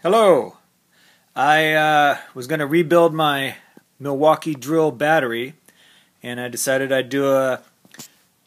Hello. I was going to rebuild my Milwaukee drill battery, and I decided I'd do a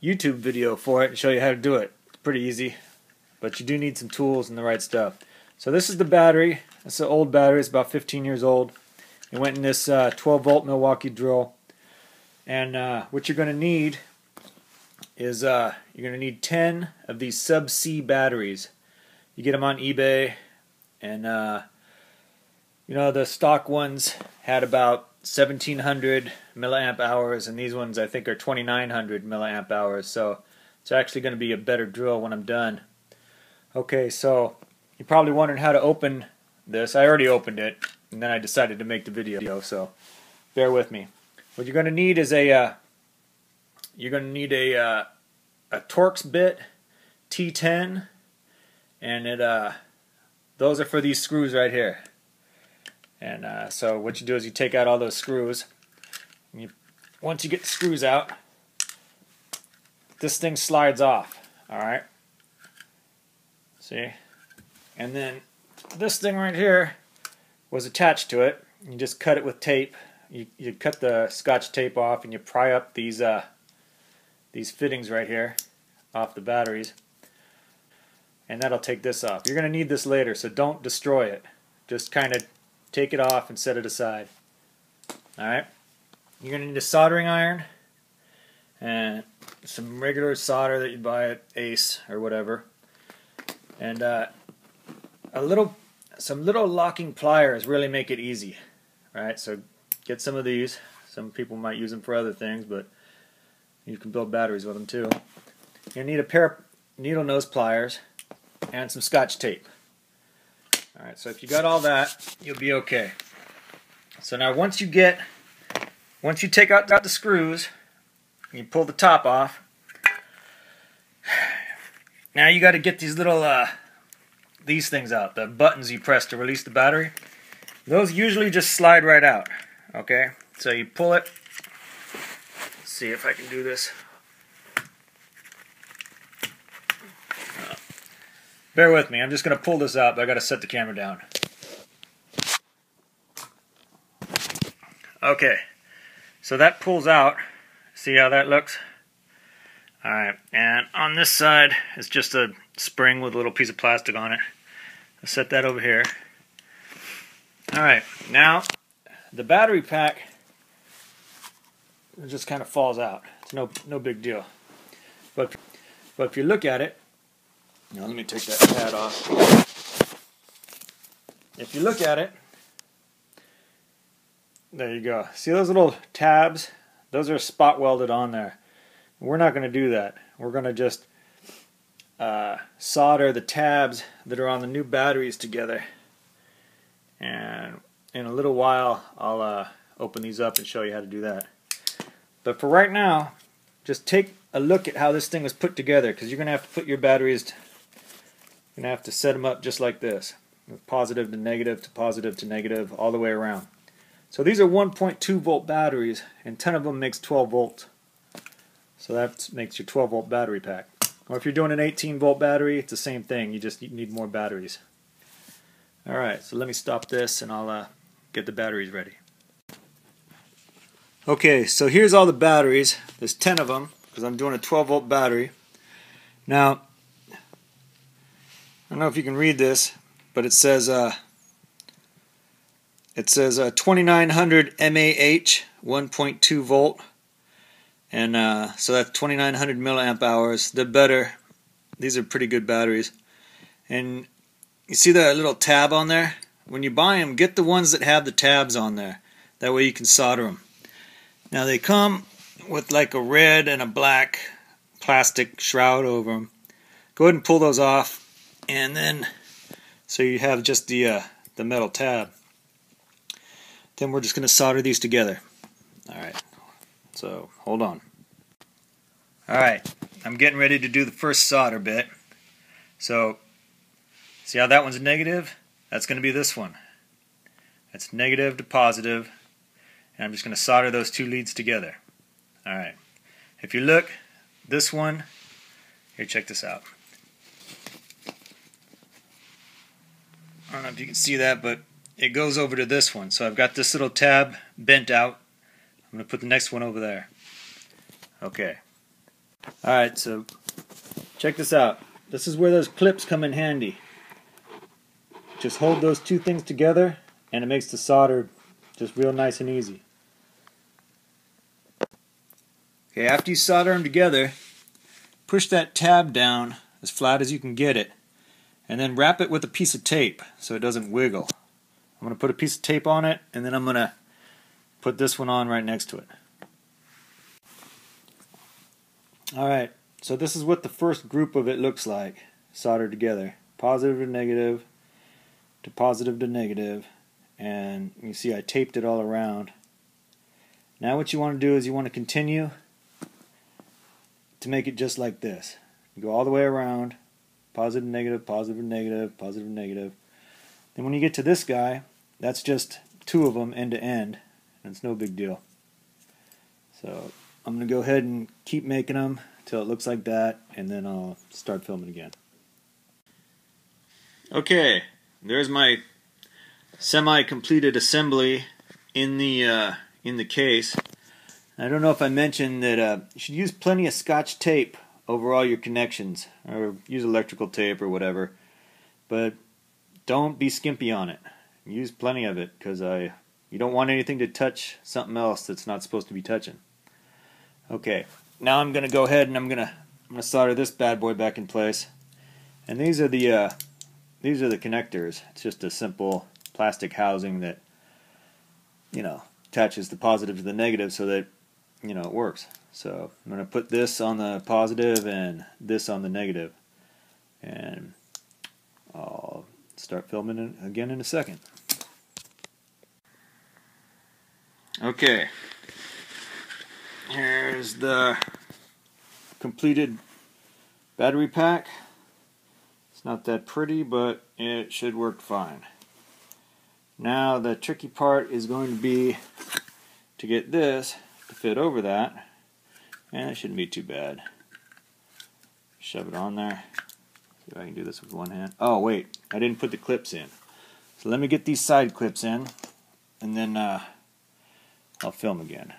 YouTube video for it and show you how to do it. It's pretty easy, but you do need some tools and the right stuff. So this is the battery. It's an old battery. It's about 15 years old. It went in this 12-volt Milwaukee drill. And what you're going to need is you're going to need 10 of these sub-C batteries. You get them on eBay, and you know, the stock ones had about 1700 milliamp hours, and these ones I think are 2900 milliamp hours, so it's actually going to be a better drill when I'm done. Okay, so you're probably wondering how to open this. I already opened it, and then I decided to make the video, so bear with me. What you're going to need is a Torx bit T10, and those are for these screws right here. And so what you do is you take out all those screws. And once you get the screws out, this thing slides off. Alright? See? And then this thing right here was attached to it. You just cut it with tape. You cut the Scotch tape off, and you pry up these fittings right here off the batteries. And that'll take this off. You're going to need this later, so don't destroy it. Just kind of take it off and set it aside. Alright? You're going to need a soldering iron and some regular solder that you buy at Ace or whatever. And some little locking pliers really make it easy. Alright, so get some of these. Some people might use them for other things, but you can build batteries with them too. You're going to need a pair of needle nose pliers and some Scotch tape. Alright, so if you got all that, you'll be okay. So now once you take out the screws, and you pull the top off, now you got to get these little these things out, the buttons you press to release the battery. Those usually just slide right out. Okay, so you pull it. Let's see if I can do this. Bear with me, I'm just going to pull this out, but I got to set the camera down. Okay, so that pulls out. See how that looks? Alright, and on this side, it's just a spring with a little piece of plastic on it. I'll set that over here. Alright, now, the battery pack just kind of falls out. It's no big deal. But if you look at it, now let me take that pad off. If you look at it, there you go. See those little tabs? Those are spot welded on there. We're not going to do that. We're going to just solder the tabs that are on the new batteries together. And in a little while, I'll open these up and show you how to do that. But for right now, just take a look at how this thing is put together, because you're going to have to put your batteries. You're going to have to set them up just like this. Positive to negative to positive to negative, all the way around. So these are 1.2 volt batteries, and 10 of them makes 12 volts. So that makes your 12 volt battery pack. Or if you're doing an 18 volt battery, it's the same thing. You just need more batteries. Alright, so let me stop this and I'll get the batteries ready. Okay, so here's all the batteries. There's 10 of them, because I'm doing a 12 volt battery. Now, I don't know if you can read this, but it says 2900 mAh, 1.2 volt, and so that's 2900 milliamp hours. They're better. These are pretty good batteries. And you see that little tab on there? When you buy them, get the ones that have the tabs on there. That way you can solder them. Now they come with like a red and a black plastic shroud over them. Go ahead and pull those off. And then, so you have just the metal tab. Then we're just going to solder these together. Alright, so hold on. Alright, I'm getting ready to do the first solder bit. So, see how that one's negative? That's going to be this one. That's negative to positive. And I'm just going to solder those two leads together. Alright, if you look, this one, here, check this out. don't know if you can see that, but it goes over to this one. So I've got this little tab bent out. I'm going to put the next one over there. Okay. Alright, so check this out. This is where those clips come in handy. Just hold those two things together and it makes the solder just real nice and easy. Okay, after you solder them together, push that tab down as flat as you can get it, and then wrap it with a piece of tape so it doesn't wiggle. I'm going to put a piece of tape on it, and then I'm going to put this one on right next to it. Alright, so this is what the first group of it looks like, soldered together. Positive to negative, to positive to negative, and you see I taped it all around. Now what you want to do is you want to continue to make it just like this. You go all the way around, positive, negative, positive, negative, positive, negative. Then when you get to this guy, that's just two of them end to end, and it's no big deal. So I'm going to go ahead and keep making them until it looks like that, and then I'll start filming again. Okay, there's my semi-completed assembly in the case. I don't know if I mentioned that you should use plenty of Scotch tape over all your connections, or use electrical tape or whatever, but don't be skimpy on it. Use plenty of it, because you don't want anything to touch something else that's not supposed to be touching. Okay, now I'm going to go ahead and I'm going to solder this bad boy back in place. And these are the connectors. It's just a simple plastic housing that, you know, attaches the positive to the negative so that, you know, it works. So I'm going to put this on the positive and this on the negative, and I'll start filming it again in a second. Okay, here's the completed battery pack. It's not that pretty, but it should work fine. Now the tricky part is going to be to get this to fit over that, and it shouldn't be too bad. Shove it on there. See if I can do this with one hand. Oh wait, I didn't put the clips in. So let me get these side clips in, and then I'll film again.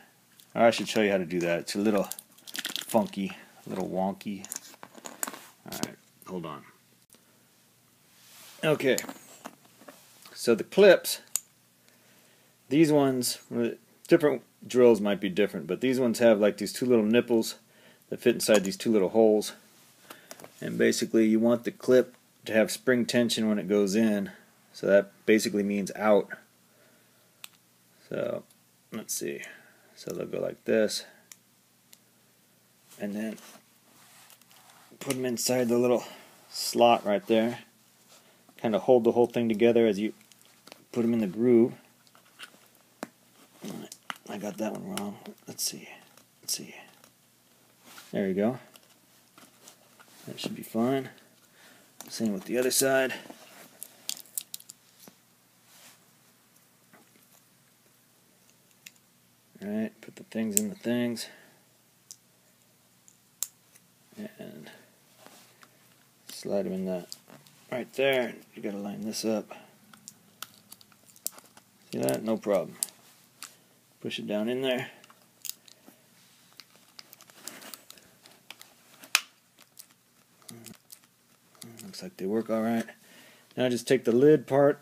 Or I should show you how to do that. It's a little funky, a little wonky. Alright, hold on. Okay, so the clips, these ones, different drills might be different, but these ones have like these two little nipples that fit inside these two little holes. And basically you want the clip to have spring tension when it goes in, so that basically means out. So let's see, so they'll go like this, and then put them inside the little slot right there, kind of hold the whole thing together as you put them in the groove. I got that one wrong. Let's see. There you go. That should be fine. Same with the other side. Alright, put the things in the things. And slide them in that right there. You gotta line this up. See that? No problem. Push it down in there. Looks like they work alright. Now just take the lid part.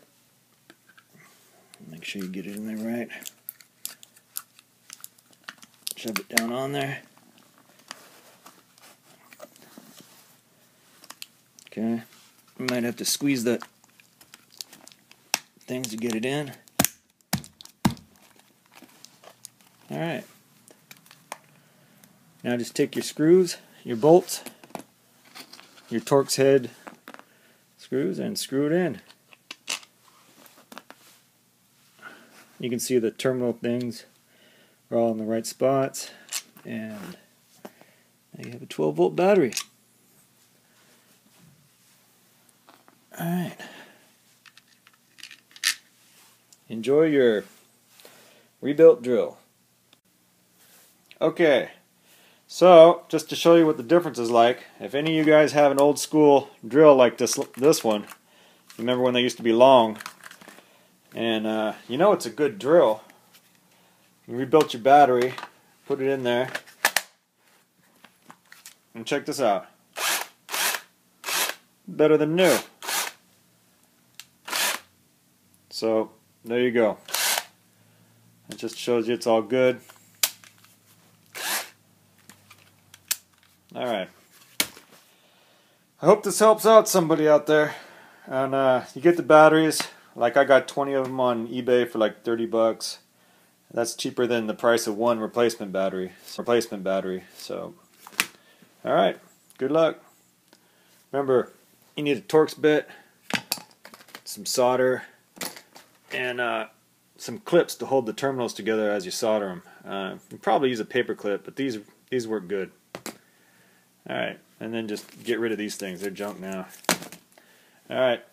Make sure you get it in there right. Shove it down on there. Okay. You might have to squeeze the things to get it in. Alright. Now just take your screws, your bolts, your Torx head screws, and screw it in. You can see the terminal things are all in the right spots, and now you have a 12-volt battery. Alright. Enjoy your rebuilt drill. Okay, so just to show you what the difference is like, if any of you guys have an old school drill like this one, Remember when they used to be long? And you know it's a good drill. You rebuilt your battery, put it in there, and check this out. Better than new. So, there you go. It just shows you it's all good. Alright. I hope this helps out somebody out there. And you get the batteries. Like I got 20 of them on eBay for like 30 bucks. That's cheaper than the price of one replacement battery. So, alright. Good luck. Remember, you need a Torx bit, some solder, and some clips to hold the terminals together as you solder them. You probably use a paper clip, but these work good. Alright, and then just get rid of these things. They're junk now. Alright.